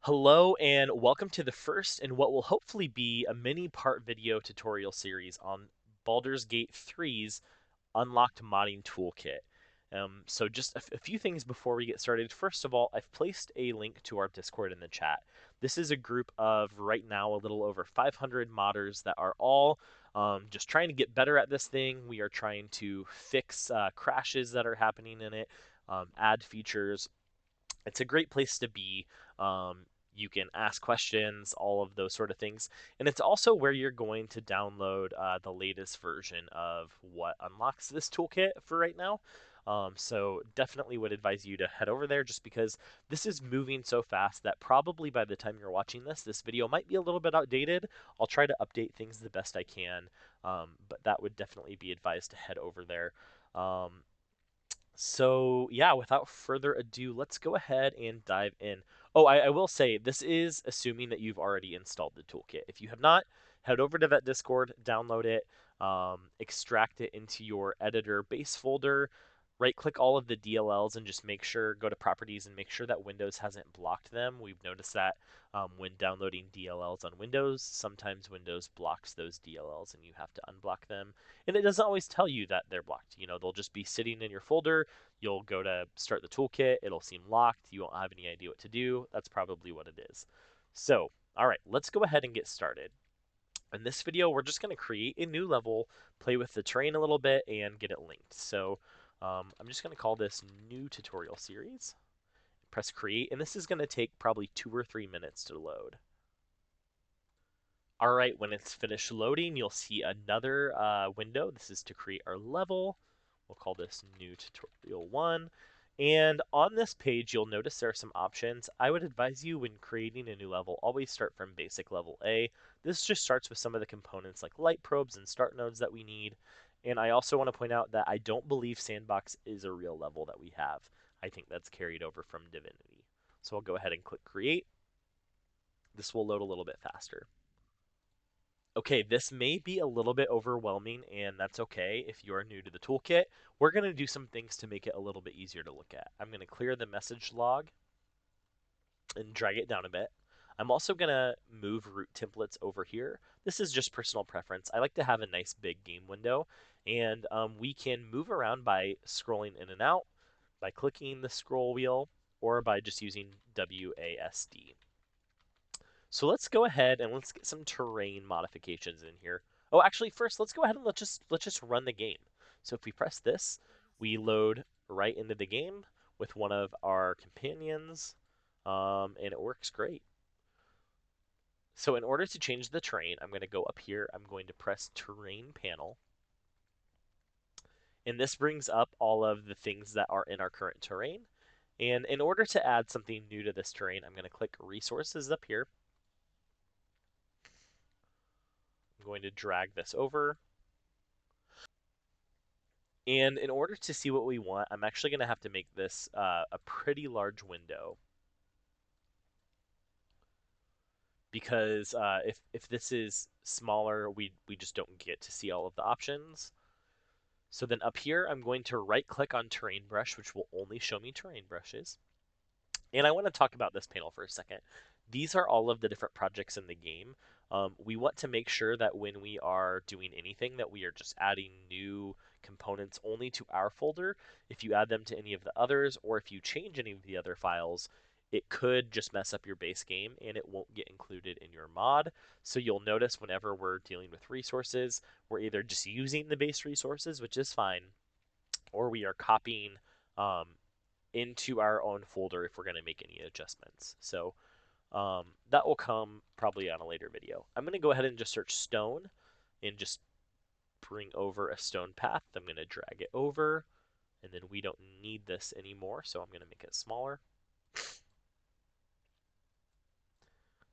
Hello and welcome to the first in what will hopefully be a mini part video tutorial series on Baldur's Gate 3's Unlocked Modding Toolkit. So just a few things before we get started. First of all, I've placed a link to our Discord in the chat. This is a group of right now a little over 500 modders that are all just trying to get better at this thing. We are trying to fix crashes that are happening in it, add features. It's a great place to be. You can ask questions, all of those sort of things. And it's also where you're going to download the latest version of what unlocks this toolkit for right now. So definitely would advise you to head over there just because this is moving so fast that probably by the time you're watching this video might be a little bit outdated. I'll try to update things the best I can, but that would definitely be advised to head over there. So yeah, without further ado, let's go ahead and dive in. Oh, I will say this is assuming that you've already installed the toolkit. If you have not, head over to that Discord, download it, extract it into your editor base folder, right click all of the DLLs and just make sure, go to properties and make sure that Windows hasn't blocked them. We've noticed that when downloading DLLs on Windows, sometimes Windows blocks those DLLs and you have to unblock them. And it doesn't always tell you that they're blocked. You know, they'll just be sitting in your folder. You'll go to start the toolkit, it'll seem locked. You won't have any idea what to do. That's probably what it is. So, all right, let's go ahead and get started. In this video, we're just going to create a new level, play with the terrain a little bit, and get it linked. So I'm just going to call this new tutorial series. Press create, and this is going to take probably 2 or 3 minutes to load. All right, when it's finished loading, you'll see another window. This is to create our level. We'll call this new tutorial 1. And on this page, you'll notice there are some options. I would advise you when creating a new level, always start from basic level A. This just starts with some of the components like light probes and start nodes that we need. And I also want to point out that I don't believe Sandbox is a real level that we have. I think that's carried over from Divinity. So I'll go ahead and click create. This will load a little bit faster. Okay, this may be a little bit overwhelming, and that's okay if you're new to the toolkit. We're going to do some things to make it a little bit easier to look at. I'm going to clear the message log and drag it down a bit. I'm also going to move root templates over here. This is just personal preference. I like to have a nice big game window, and we can move around by scrolling in and out, by clicking the scroll wheel, or by just using WASD. So let's go ahead and let's get some terrain modifications in here. Oh, actually, first let's go ahead and let's just run the game. So if we press this, we load right into the game with one of our companions, and it works great. So in order to change the terrain, I'm going to go up here. I'm going to press Terrain Panel, and this brings up all of the things that are in our current terrain. And in order to add something new to this terrain, I'm going to click Resources up here. I'm going to drag this over. And in order to see what we want, I'm actually going to have to make this a pretty large window. Because if this is smaller, we just don't get to see all of the options. So then up here, I'm going to right click on Terrain Brush, which will only show me terrain brushes. And I want to talk about this panel for a second. These are all of the different projects in the game. We want to make sure that when we are doing anything that we are just adding new components only to our folder. If you add them to any of the others, or if you change any of the other files, it could just mess up your base game and it won't get included in your mod. So you'll notice whenever we're dealing with resources, we're either just using the base resources, which is fine, or we are copying into our own folder if we're going to make any adjustments. So that will come probably on a later video. I'm going to go ahead and just search stone and just bring over a stone path. I'm going to drag it over, and then we don't need this anymore, so I'm going to make it smaller.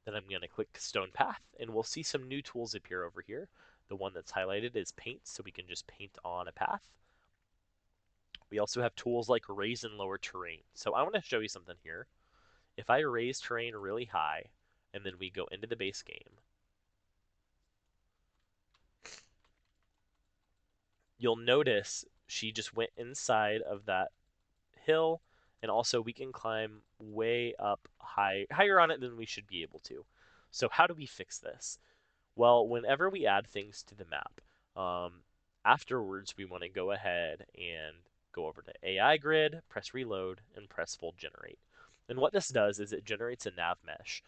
Then I'm going to click stone path, and we'll see some new tools appear over here. The one that's highlighted is paint, so we can just paint on a path. We also have tools like raise and lower terrain. So I want to show you something here. If I raise terrain really high, and then we go into the base game, you'll notice she just went inside of that hill And also, we can climb way up higher on it than we should be able to. So, how do we fix this? Well, whenever we add things to the map, um, afterwards we want to go ahead and go over to AI grid, press reload, and press full generate. And what this does is it generates a nav mesh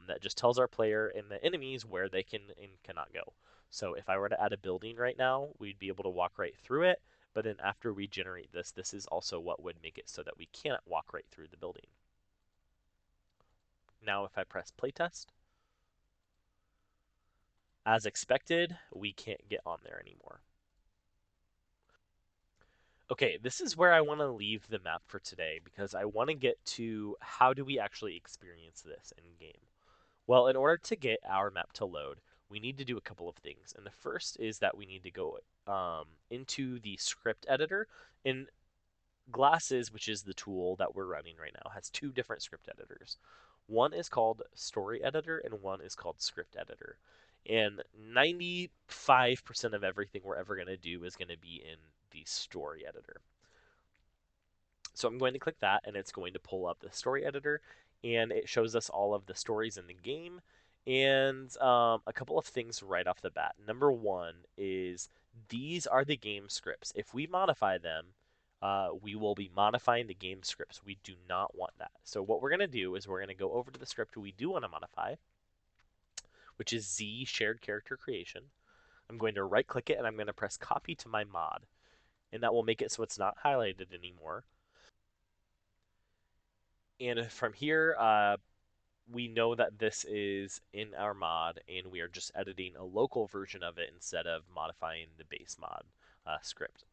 that just tells our player and the enemies where they can and cannot go. So if I were to add a building right now, we'd be able to walk right through it. But then after we generate this, this is also what would make it so that we can't walk right through the building. Now if I press playtest, as expected, we can't get on there anymore. Okay, this is where I want to leave the map for today because I want to get to how do we actually experience this in game. Well, in order to get our map to load, we need to do a couple of things. And the first is that we need to go into the script editor. And Glasses, which is the tool that we're running right now, has two different script editors. One is called Story Editor, and one is called Script Editor. And 95% of everything we're ever going to do is going to be in the Story Editor. So I'm going to click that, and it's going to pull up the Story Editor, and it shows us all of the stories in the game. And a couple of things right off the bat. Number one is these are the game scripts. If we modify them, we will be modifying the game scripts. We do not want that. So what we're going to do is we're going to go over to the script we do want to modify, which is Z shared character creation. I'm going to right click it and I'm going to press copy to my mod. And that will make it so it's not highlighted anymore. And from here, we know that this is in our mod and we are just editing a local version of it instead of modifying the base mod script.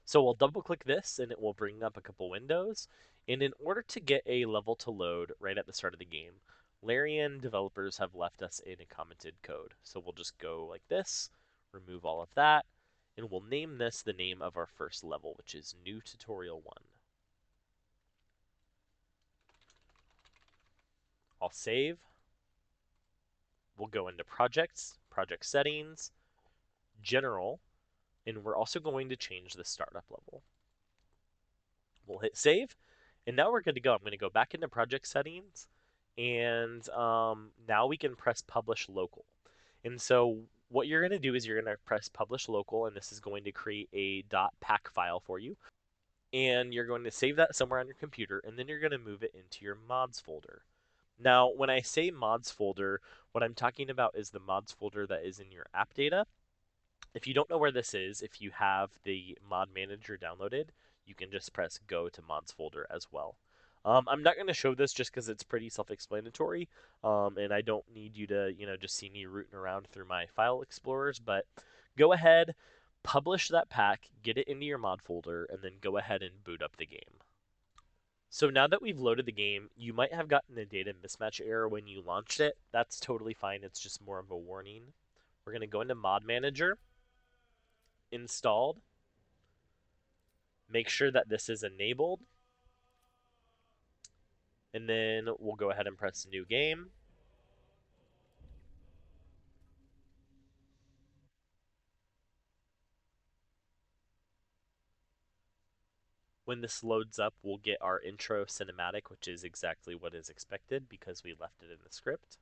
So we'll double click this and it will bring up a couple windows. And in order to get a level to load right at the start of the game, Larian developers have left us in a commented code. So we'll just go like this, remove all of that, and we'll name this the name of our first level, which is New Tutorial 1. I'll save. We'll go into Projects, Project Settings, General, and we're also going to change the startup level. We'll hit save, and now we're good to go. I'm going to go back into project settings, and now we can press publish local. And so what you're going to do is you're going to press publish local, and this is going to create a .pack file for you. And you're going to save that somewhere on your computer, and then you're going to move it into your mods folder. Now, when I say mods folder, what I'm talking about is the mods folder that is in your app data. If you don't know where this is, if you have the mod manager downloaded, you can just press go to mods folder as well. I'm not going to show this just because it's pretty self-explanatory, and I don't need you to, just see me rooting around through my file explorers. But go ahead, publish that pack, get it into your mod folder, and then go ahead and boot up the game. So now that we've loaded the game, you might have gotten a data mismatch error when you launched it. That's totally fine. It's just more of a warning. We're going to go into Mod Manager, installed. Make sure that this is enabled. And then we'll go ahead and press new game. When this loads up, we'll get our intro cinematic, which is exactly what is expected because we left it in the script.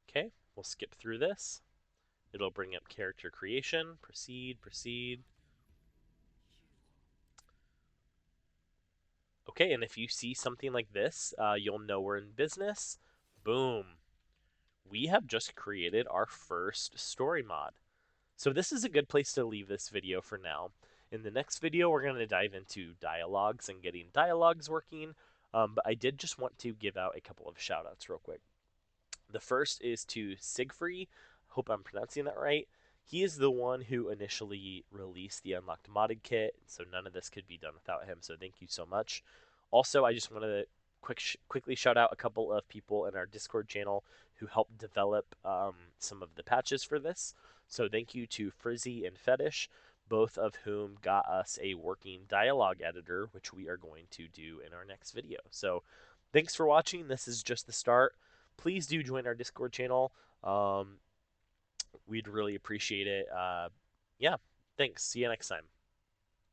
Okay, we'll skip through this. It'll bring up character creation, proceed, proceed. Okay, and if you see something like this, you'll know we're in business. Boom. We have just created our first story mod. So this is a good place to leave this video for now. In the next video, we're going to dive into dialogues and getting dialogues working. But I did just want to give out a couple of shout outs real quick. The first is to Siegfried. Hope I'm pronouncing that right. He is the one who initially released the Unlocked Modded Kit, so none of this could be done without him, so thank you so much. Also, I just want to quickly shout out a couple of people in our Discord channel who helped develop some of the patches for this. So thank you to Frizzy and Fetish, both of whom got us a working dialogue editor, which we are going to do in our next video. So thanks for watching. This is just the start. Please do join our Discord channel. We'd really appreciate it. Yeah, thanks. See you next time.